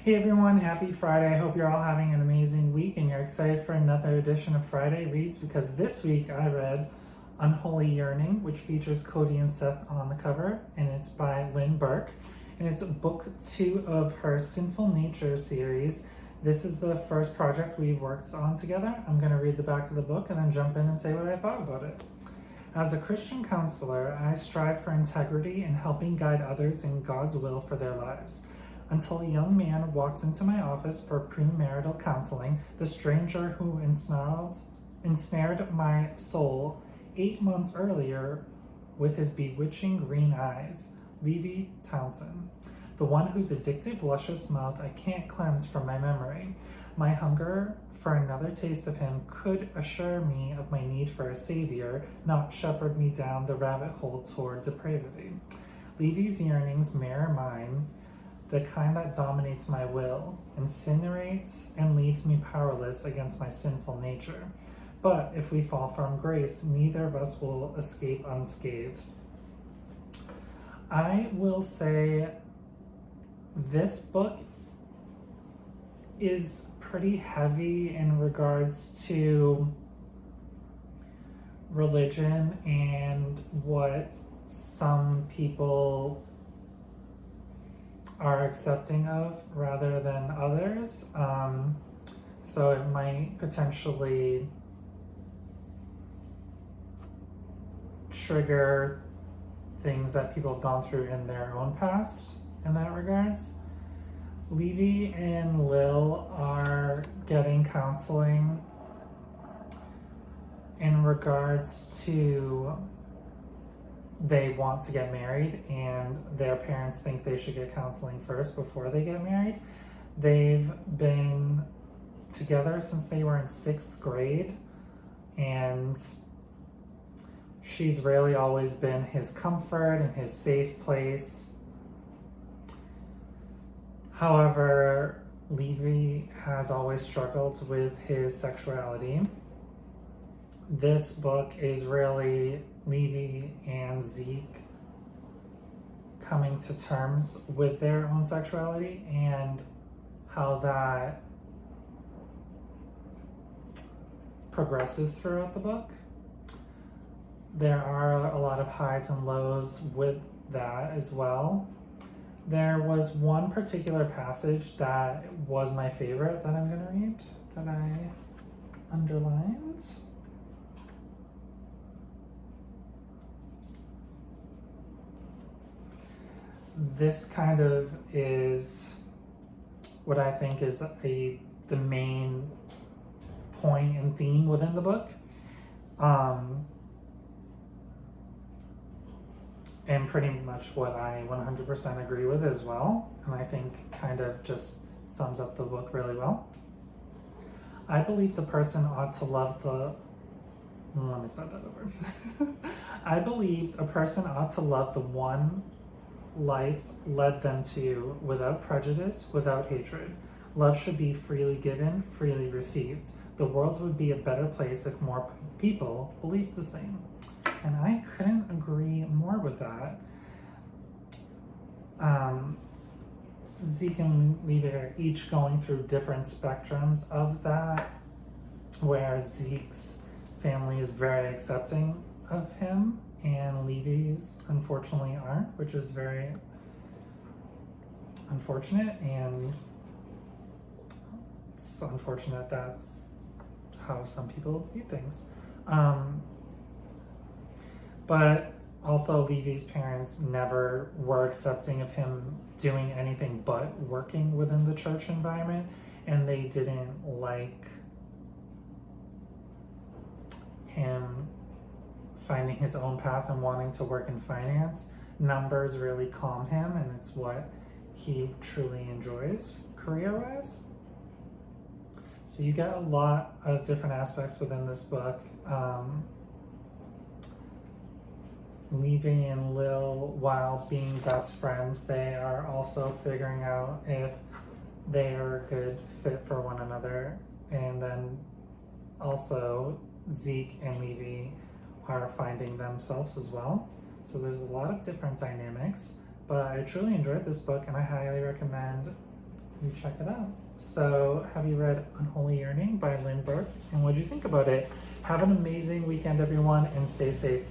Hey everyone, happy Friday. I hope you're all having an amazing week and you're excited for another edition of Friday Reads, because this week I read Unholy Yearning, which features Cody and Seth on the cover, and it's by Lynn Burke, and it's book 2 of her Sinful Nature series. This is the first project we've worked on together. I'm going to read the back of the book and then jump in and say what I thought about it. As a Christian counselor, I strive for integrity and helping guide others in God's will for their lives. Until a young man walks into my office for premarital counseling, the stranger who ensnared my soul 8 months earlier with his bewitching green eyes, Levi Townson, the one whose addictive, luscious mouth I can't cleanse from my memory. My hunger for another taste of him could assure me of my need for a savior, not shepherd me down the rabbit hole toward depravity. Levi's yearnings mirror mine, the kind that dominates my will, incinerates and leaves me powerless against my sinful nature. But if we fall from grace, neither of us will escape unscathed. I will say this book is pretty heavy in regards to religion and what some people are accepting of rather than others. So it might potentially trigger things that people have gone through in their own past in that regards. Levi and Lil are getting counseling in regards to they want to get married and their parents think they should get counseling first before they get married. They've been together since they were in 6th grade, and she's really always been his comfort and his safe place. However, Levi has always struggled with his sexuality. This book is really Levi and Zeke coming to terms with their own sexuality and how that progresses throughout the book. There are a lot of highs and lows with that as well. There was one particular passage that was my favorite that I'm going to read, that I underlined. This kind of is what I think is the main point and theme within the book. And pretty much what I 100% agree with as well, and I think kind of just sums up the book really well. I believed a person ought to love the... Let me start that over. I believed a person ought to love the one life led them to without prejudice, without hatred. Love should be freely given, freely received. The world would be a better place if more people believed the same. And I couldn't agree more with that. Zeke and Levi are each going through different spectrums of that, where Zeke's family is very accepting of him and Levi's unfortunately aren't, which is very unfortunate, and it's unfortunate that's how some people view things. But also Levi's parents never were accepting of him doing anything but working within the church environment, and they didn't like him finding his own path and wanting to work in finance. Numbers really calm him, and it's what he truly enjoys career-wise. So you get a lot of different aspects within this book. Levi and Lil, while being best friends, they are also figuring out if they are a good fit for one another. And then also Zeke and Levi are finding themselves as well. So there's a lot of different dynamics, but I truly enjoyed this book and I highly recommend you check it out. So, have you read Unholy Yearning by Lynn Burke? And what do you think about it? Have an amazing weekend, everyone, and stay safe.